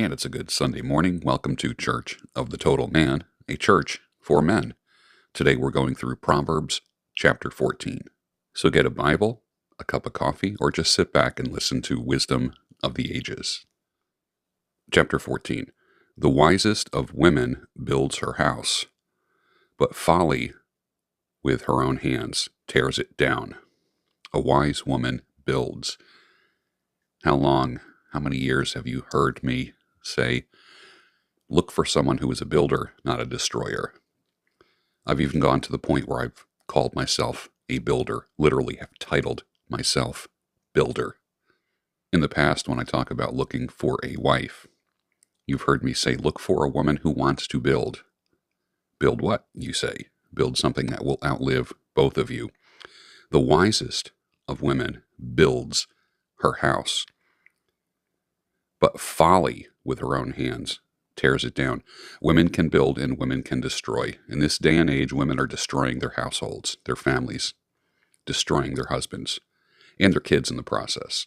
And it's a good Sunday morning. Welcome to Church of the Total Man, a church for men. Today we're going through Proverbs chapter 14. So get a Bible, a cup of coffee, or just sit back and listen to wisdom of the ages. Chapter 14. The wisest of women builds her house, but folly with her own hands tears it down. A wise woman builds. How many years have you heard me say, look for someone who is a builder, not a destroyer? I've even gone to the point where I've called myself a builder, literally have titled myself builder. In the past, when I talk about looking for a wife, you've heard me say, look for a woman who wants to build. Build what, you say? Build something that will outlive both of you. The wisest of women builds her house, but folly with her own hands tears it down. Women can build and women can destroy. In this day and age, women are destroying their households, their families, destroying their husbands, and their kids in the process.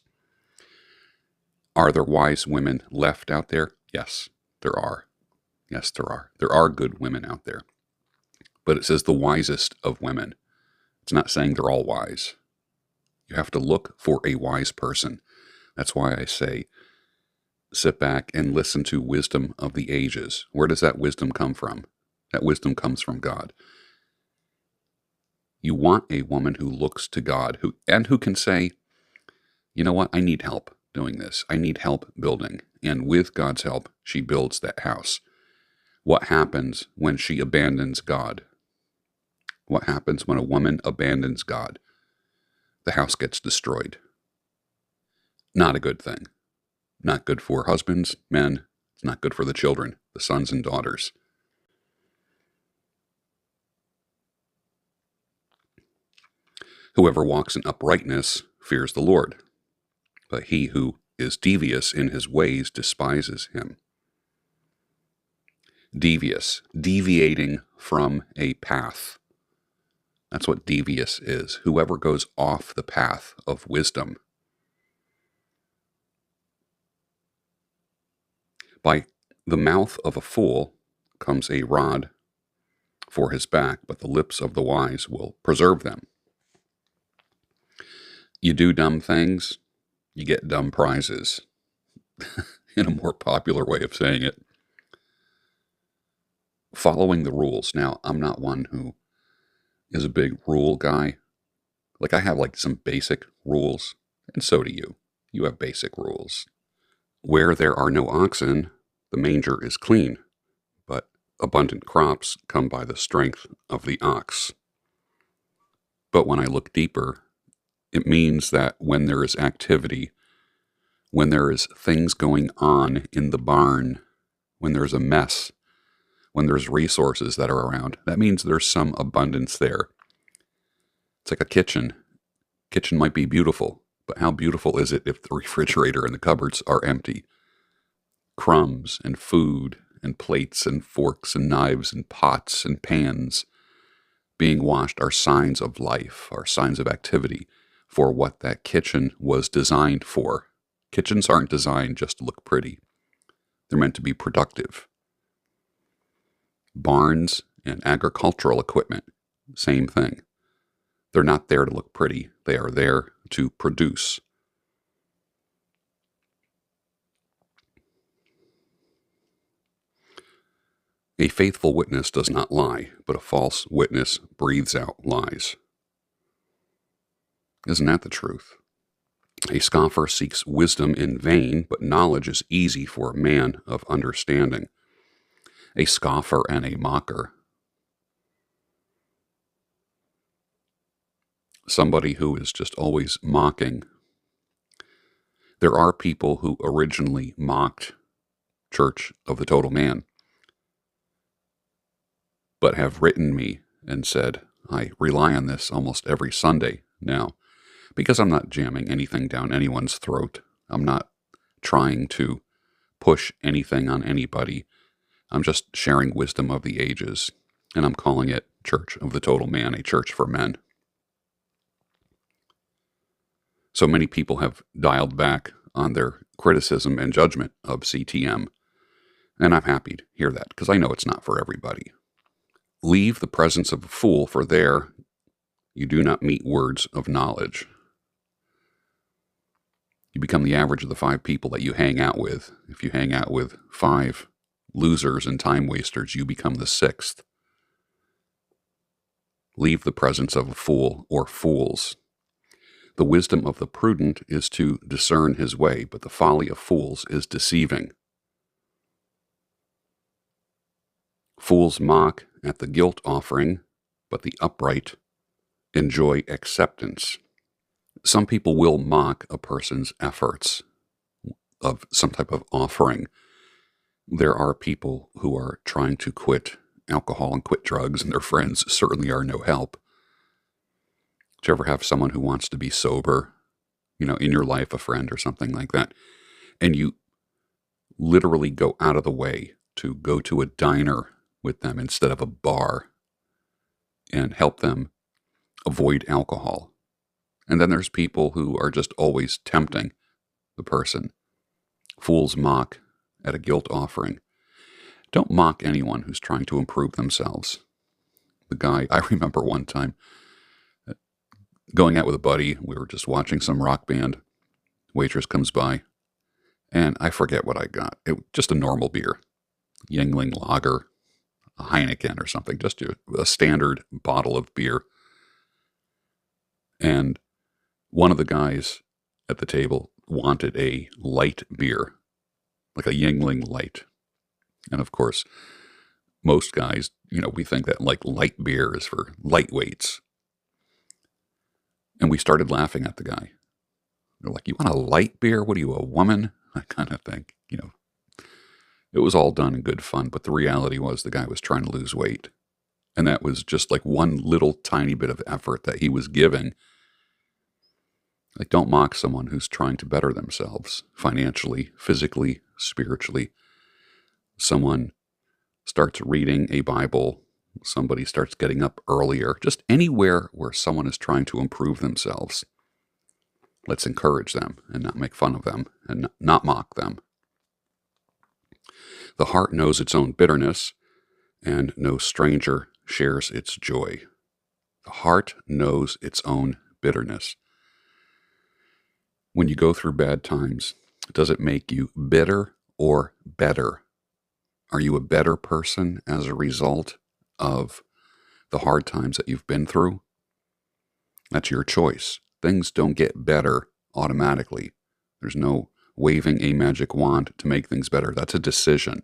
Are there wise women left out there? Yes, there are. Yes, there are. There are good women out there. But it says the wisest of women. It's not saying they're all wise. You have to look for a wise person. That's why I say, sit back and listen to wisdom of the ages. Where does that wisdom come from? That wisdom comes from God. You want a woman who looks to God, who can say, you know what, I need help doing this. I need help building. And with God's help, she builds that house. What happens when she abandons God? What happens when a woman abandons God? The house gets destroyed. Not a good thing. Not good for husbands, men. It's not good for the children, the sons and daughters. Whoever walks in uprightness fears the Lord, but he who is devious in his ways despises him. Devious, deviating from a path. That's what devious is. Whoever goes off the path of wisdom. By the mouth of a fool comes a rod for his back, but the lips of the wise will preserve them. You do dumb things, you get dumb prizes. In a more popular way of saying it. Following the rules. Now, I'm not one who is a big rule guy. I have some basic rules, and so do you. You have basic rules. Where there are no oxen, the manger is clean, but abundant crops come by the strength of the ox. But when I look deeper, it means that when there is activity, when there is things going on in the barn, when there's a mess, when there's resources that are around, that means there's some abundance there. It's like a kitchen. Kitchen might be beautiful, but how beautiful is it if the refrigerator and the cupboards are empty? Crumbs and food and plates and forks and knives and pots and pans being washed are signs of life, are signs of activity for what that kitchen was designed for. Kitchens aren't designed just to look pretty. They're meant to be productive. Barns and agricultural equipment, same thing. They're not there to look pretty. They are there to produce. A faithful witness does not lie, but a false witness breathes out lies. Isn't that the truth? A scoffer seeks wisdom in vain, but knowledge is easy for a man of understanding. A scoffer and a mocker. Somebody who is just always mocking. There are people who originally mocked Church of the Total Man, but have written me and said, I rely on this almost every Sunday now, because I'm not jamming anything down anyone's throat. I'm not trying to push anything on anybody. I'm just sharing wisdom of the ages, and I'm calling it Church of the Total Man, a church for men. So many people have dialed back on their criticism and judgment of CTM And I'm happy to hear that because I know it's not for everybody. Leave the presence of a fool, for there you do not meet words of knowledge. You become the average of the 5 people that you hang out with. If you hang out with 5 losers and time wasters, you become the 6th. Leave the presence of a fool or fools. The wisdom of the prudent is to discern his way, but the folly of fools is deceiving. Fools mock at the guilt offering, but the upright enjoy acceptance. Some people will mock a person's efforts of some type of offering. There are people who are trying to quit alcohol and quit drugs, and their friends certainly are no help. Do you ever have someone who wants to be sober, in your life, a friend or something like that, and you literally go out of the way to go to a diner with them instead of a bar and help them avoid alcohol? And then there's people who are just always tempting the person. Fools mock at a guilt offering. Don't mock anyone who's trying to improve themselves. I remember one time going out with a buddy. We were just watching some rock band. Waitress comes by, and I forget what I got. It was just a normal beer, Yingling Lager, a Heineken or something, just a standard bottle of beer. And one of the guys at the table wanted a light beer, like a Yingling Light. And of course, most guys, we think that like light beer is for lightweights. And we started laughing at the guy. They're like, "You want a light beer? What are you, a woman?" That kind of thing. It was all done in good fun, but the reality was the guy was trying to lose weight. And that was just like one little tiny bit of effort that he was giving. Like, don't mock someone who's trying to better themselves financially, physically, spiritually. Someone starts reading a Bible, somebody starts getting up earlier, just anywhere where someone is trying to improve themselves. Let's encourage them and not make fun of them and not mock them. The heart knows its own bitterness, and no stranger shares its joy. The heart knows its own bitterness. When you go through bad times, does it make you bitter or better? Are you a better person as a result of the hard times that you've been through? That's your choice. Things don't get better automatically. There's no waving a magic wand to make things better. That's a decision.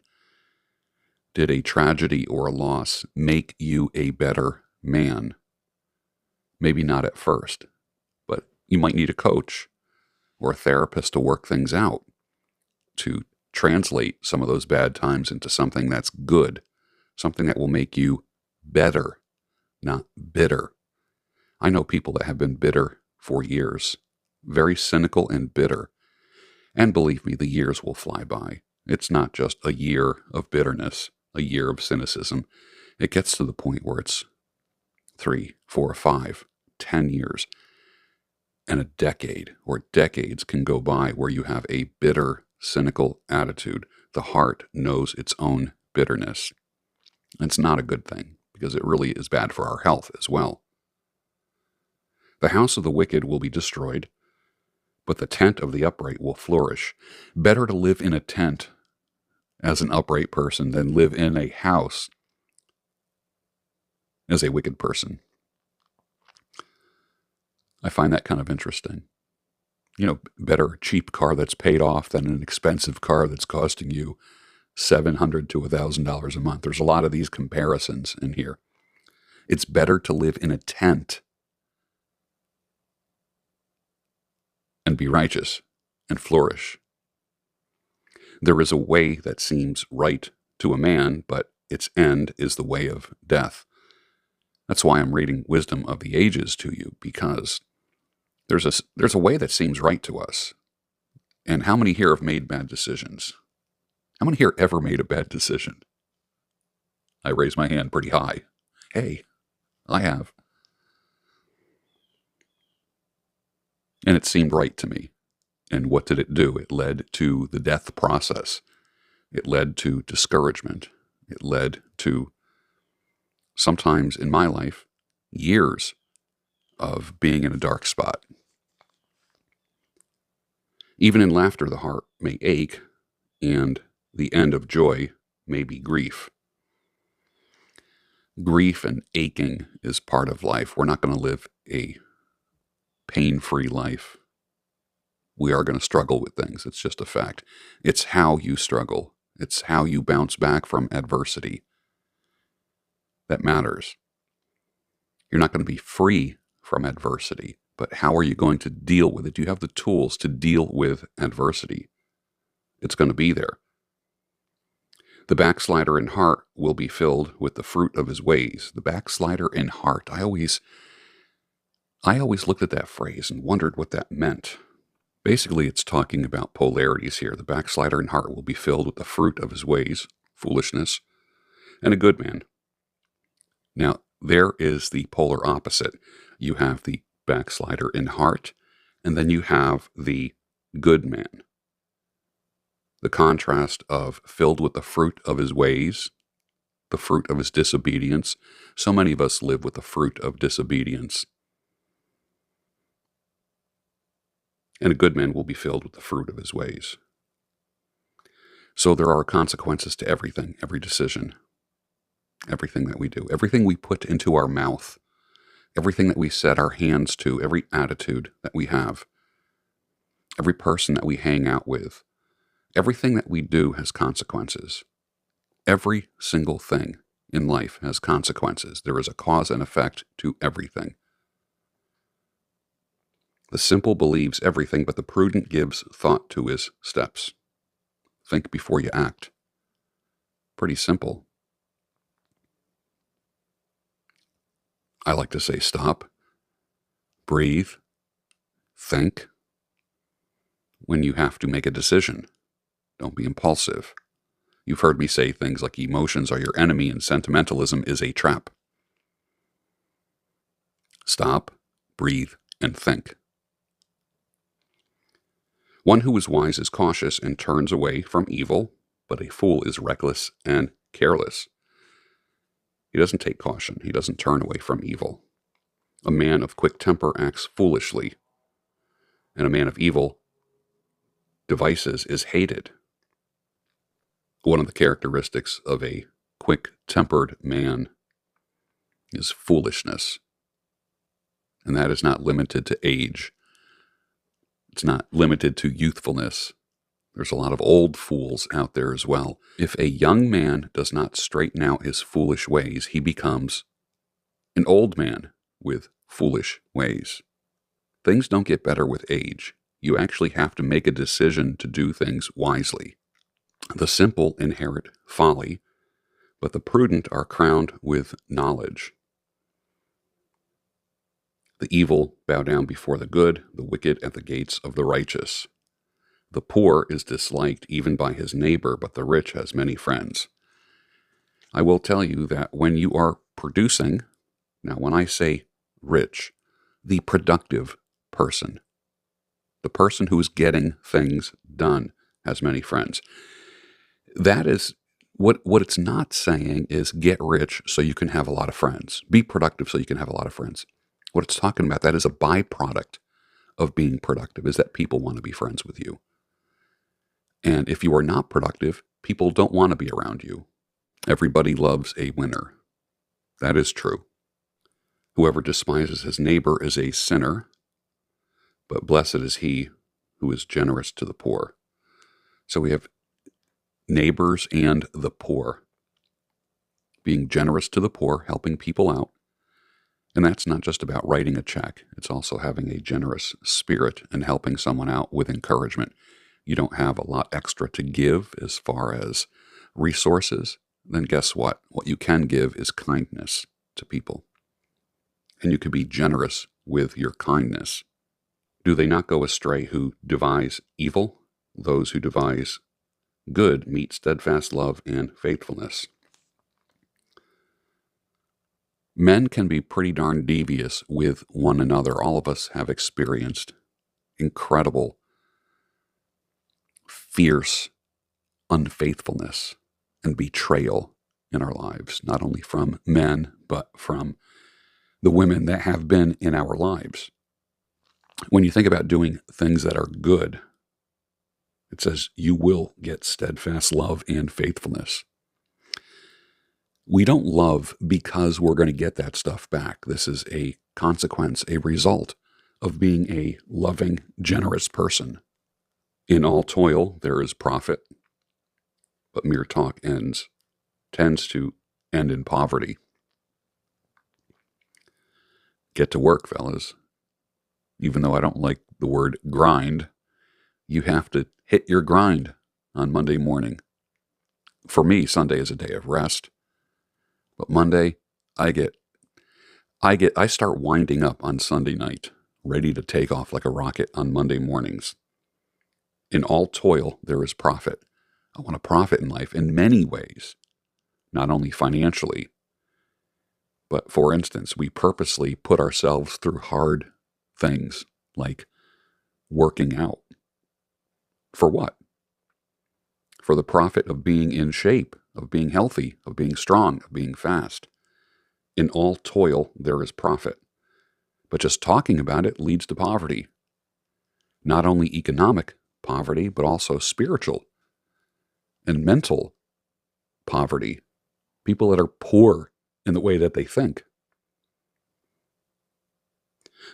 Did a tragedy or a loss make you a better man? Maybe not at first, but you might need a coach or a therapist to work things out, to translate some of those bad times into something that's good, something that will make you better, not bitter. I know people that have been bitter for years, very cynical and bitter. And believe me, the years will fly by. It's not just a year of bitterness, a year of cynicism. It gets to the point where it's 3, 4, 5, 10 years, and a decade or decades can go by where you have a bitter, cynical attitude. The heart knows its own bitterness. It's not a good thing because it really is bad for our health as well. The house of the wicked will be destroyed, but the tent of the upright will flourish. Better to live in a tent as an upright person than live in a house as a wicked person. I find that kind of interesting. Better a cheap car that's paid off than an expensive car that's costing you $700 to $1,000 a month. There's a lot of these comparisons in here. It's better to live in a tent and be righteous and flourish. There is a way that seems right to a man, but its end is the way of death. That's why I'm reading Wisdom of the Ages to you, because there's a way that seems right to us. And how many here have made bad decisions? How many here ever made a bad decision? I raise my hand pretty high. Hey, I have. And it seemed right to me. And what did it do? It led to the death process. It led to discouragement. It led to, sometimes in my life, years of being in a dark spot. Even in laughter, the heart may ache, and the end of joy may be grief. Grief and aching is part of life. We're not going to live a pain-free life. We are going to struggle with things. It's just a fact. It's how you struggle. It's how you bounce back from adversity that matters. You're not going to be free from adversity, but how are you going to deal with it? Do you have the tools to deal with adversity? It's going to be there. The backslider in heart will be filled with the fruit of his ways. The backslider in heart. I always looked at that phrase and wondered what that meant. Basically, it's talking about polarities here. The backslider in heart will be filled with the fruit of his ways, foolishness, and a good man. Now, there is the polar opposite. You have the backslider in heart, and then you have the good man. The contrast of filled with the fruit of his ways, the fruit of his disobedience. So many of us live with the fruit of disobedience. And a good man will be filled with the fruit of his ways. So there are consequences to everything, every decision, everything that we do, everything we put into our mouth, everything that we set our hands to, every attitude that we have, every person that we hang out with, everything that we do has consequences. Every single thing in life has consequences. There is a cause and effect to everything. The simple believes everything, but the prudent gives thought to his steps. Think before you act. Pretty simple. I like to say stop, breathe, think. When you have to make a decision, don't be impulsive. You've heard me say things like emotions are your enemy and sentimentalism is a trap. Stop, breathe, and think. One who is wise is cautious and turns away from evil, but a fool is reckless and careless. He doesn't take caution. He doesn't turn away from evil. A man of quick temper acts foolishly, and a man of evil devices is hated. One of the characteristics of a quick-tempered man is foolishness, and that is not limited to age. It's not limited to youthfulness. There's a lot of old fools out there as well. If a young man does not straighten out his foolish ways, he becomes an old man with foolish ways. Things don't get better with age. You actually have to make a decision to do things wisely. The simple inherit folly, but the prudent are crowned with knowledge. The evil bow down before the good, the wicked at the gates of the righteous. The poor is disliked even by his neighbor, but the rich has many friends. I will tell you that when you are producing, now when I say rich, the productive person, the person who is getting things done, has many friends. That is what it's not saying is get rich so you can have a lot of friends. Be productive so you can have a lot of friends. What it's talking about, that is a byproduct of being productive, is that people want to be friends with you. And if you are not productive, people don't want to be around you. Everybody loves a winner. That is true. Whoever despises his neighbor is a sinner, but blessed is he who is generous to the poor. So we have neighbors and the poor. Being generous to the poor, helping people out. And that's not just about writing a check. It's also having a generous spirit and helping someone out with encouragement. You don't have a lot extra to give as far as resources, then guess what? What you can give is kindness to people. And you can be generous with your kindness. Do they not go astray who devise evil? Those who devise good meet steadfast love and faithfulness. Men can be pretty darn devious with one another. All of us have experienced incredible, fierce unfaithfulness and betrayal in our lives, not only from men, but from the women that have been in our lives. When you think about doing things that are good, it says you will get steadfast love and faithfulness. We don't love because we're going to get that stuff back. This is a consequence, a result of being a loving, generous person. In all toil, there is profit, but mere talk tends to end in poverty. Get to work, fellas. Even though I don't like the word grind, you have to hit your grind on Monday morning. For me, Sunday is a day of rest. But Monday, I start winding up on Sunday night, ready to take off like a rocket on Monday mornings. In all toil, there is profit. I want to profit in life in many ways, not only financially, but for instance, we purposely put ourselves through hard things like working out. For what? For the profit of being in shape, of being healthy, of being strong, of being fast. In all toil, there is profit. But just talking about it leads to poverty. Not only economic poverty, but also spiritual and mental poverty. People that are poor in the way that they think.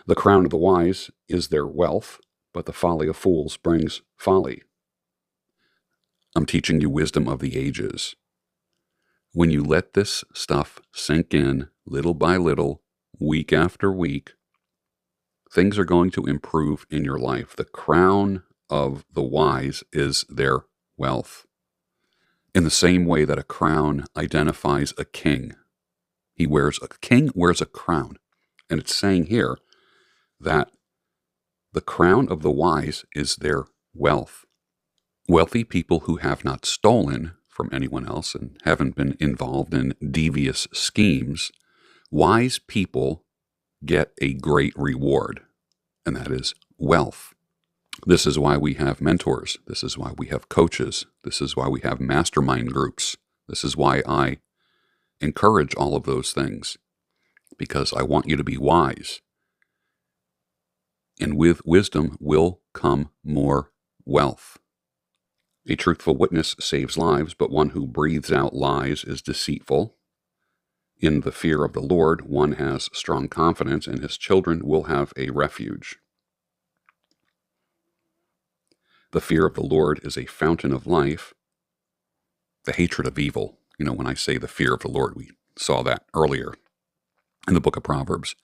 The crown of the wise is their wealth, but the folly of fools brings folly. I'm teaching you wisdom of the ages. When you let this stuff sink in little by little, week after week, things are going to improve in your life. The crown of the wise is their wealth. In the same way that a crown identifies a king, a king wears a crown. And it's saying here that the crown of the wise is their wealth. Wealthy people who have not stolen from anyone else and haven't been involved in devious schemes, wise people get a great reward, and that is wealth. This is why we have mentors. This is why we have coaches. This is why we have mastermind groups. This is why I encourage all of those things, because I want you to be wise. And with wisdom will come more wealth. A truthful witness saves lives, but one who breathes out lies is deceitful. In the fear of the Lord, one has strong confidence, and his children will have a refuge. The fear of the Lord is a fountain of life. The hatred of evil. When I say the fear of the Lord, we saw that earlier in the book of Proverbs.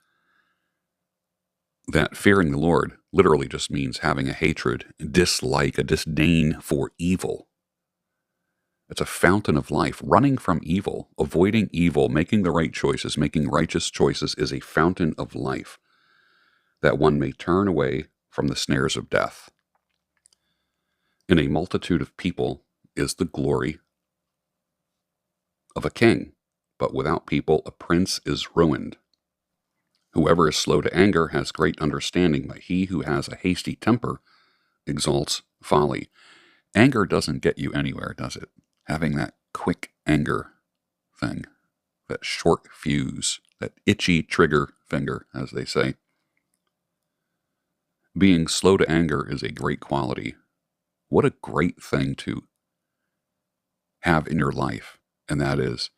That fearing the Lord literally just means having a hatred, a dislike, a disdain for evil. It's a fountain of life. Running from evil, avoiding evil, making the right choices, making righteous choices is a fountain of life, that one may turn away from the snares of death. In a multitude of people is the glory of a king, but without people a prince is ruined. Whoever is slow to anger has great understanding, but he who has a hasty temper exalts folly. Anger doesn't get you anywhere, does it? Having that quick anger thing, that short fuse, that itchy trigger finger, as they say. Being slow to anger is a great quality. What a great thing to have in your life, and that is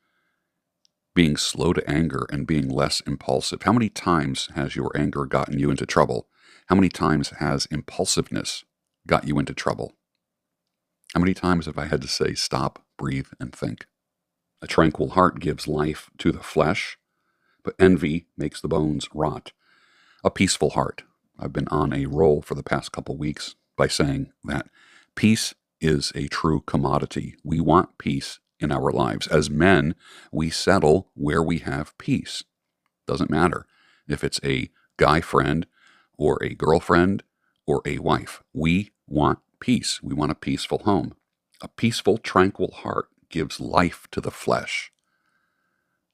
being slow to anger and being less impulsive. How many times has your anger gotten you into trouble? How many times has impulsiveness got you into trouble? How many times have I had to say, stop, breathe, and think? A tranquil heart gives life to the flesh, but envy makes the bones rot. A peaceful heart. I've been on a roll for the past couple weeks by saying that peace is a true commodity. We want peace in our lives. As men, we settle where we have peace. Doesn't matter if it's a guy friend or a girlfriend or a wife. We want peace. We want a peaceful home. A peaceful, tranquil heart gives life to the flesh.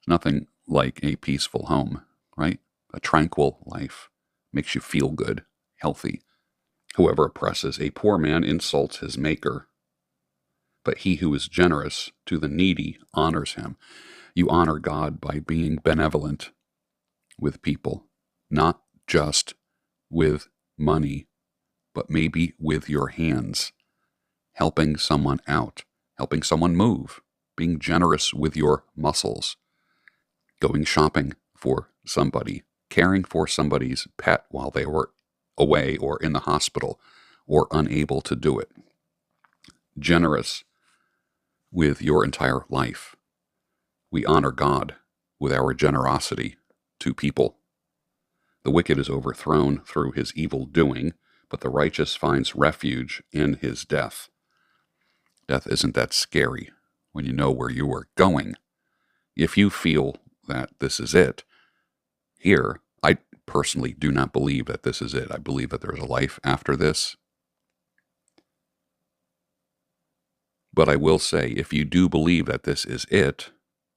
Nothing like a peaceful home, right? A tranquil life makes you feel good, healthy. Whoever oppresses a poor man insults his maker. but he who is generous to the needy honors him. You honor God by being benevolent with people, not just with money, but maybe with your hands, helping someone out, helping someone move, being generous with your muscles, going shopping for somebody, caring for somebody's pet while they were away or in the hospital or unable to do it. Generous with your entire life. We honor God with our generosity to people. The wicked is overthrown through his evil doing, but the righteous finds refuge in his death. Death isn't that scary when you know where you are going. If you feel that this is it, here, I personally do not believe that this is it. I believe that there is a life after this. But I will say, if you do believe that this is it,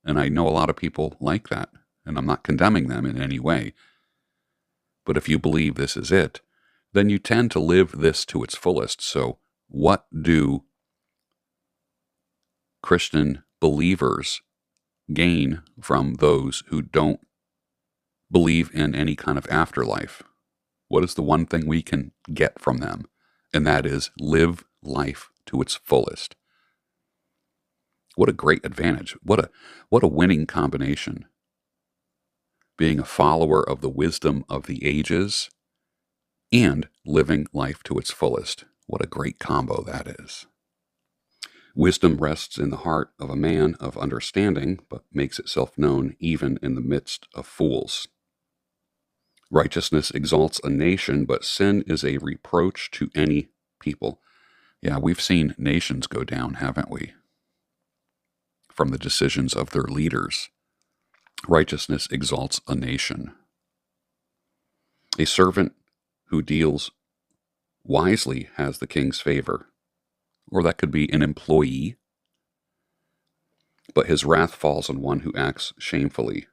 and I know a lot of people like that, and I'm not condemning them in any way, but if you believe this is it, then you tend to live this to its fullest. So what do Christian believers gain from those who don't believe in any kind of afterlife? What is the one thing we can get from them? And that is live life to its fullest. What a great advantage. What a winning combination. Being a follower of the wisdom of the ages and living life to its fullest. What a great combo that is. Wisdom rests in the heart of a man of understanding, but makes itself known even in the midst of fools. Righteousness exalts a nation, but sin is a reproach to any people. Yeah, we've seen nations go down, haven't we? From the decisions of their leaders. Righteousness exalts a nation. A servant who deals wisely has the king's favor. Or that could be an employee. But his wrath falls on one who acts shamefully.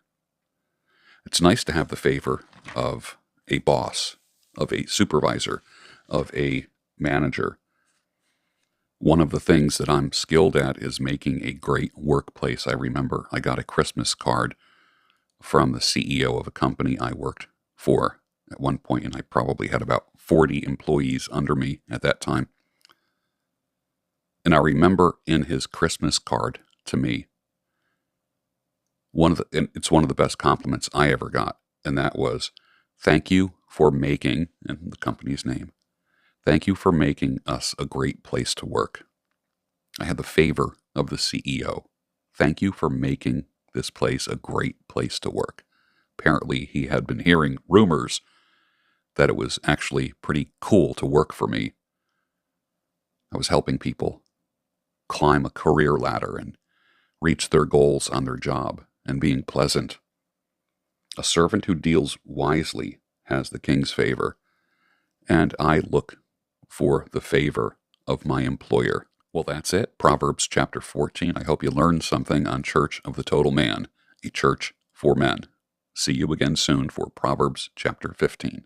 It's nice to have the favor of a boss, of a supervisor, of a manager. One of the things that I'm skilled at is making a great workplace. I remember I got a Christmas card from the CEO of a company I worked for at one point, and I probably had about 40 employees under me at that time. And I remember in his Christmas card to me, it's one of the best compliments I ever got, and that was, thank you for making, and the company's name, thank you for making us a great place to work. I had the favor of the CEO. Thank you for making this place a great place to work. Apparently, he had been hearing rumors that it was actually pretty cool to work for me. I was helping people climb a career ladder and reach their goals on their job and being pleasant. A servant who deals wisely has the king's favor, and I look for the favor of my employer. Well, that's it. Proverbs chapter 14. I hope you learned something on Church of the Total Man, a church for men. See you again soon for Proverbs chapter 15.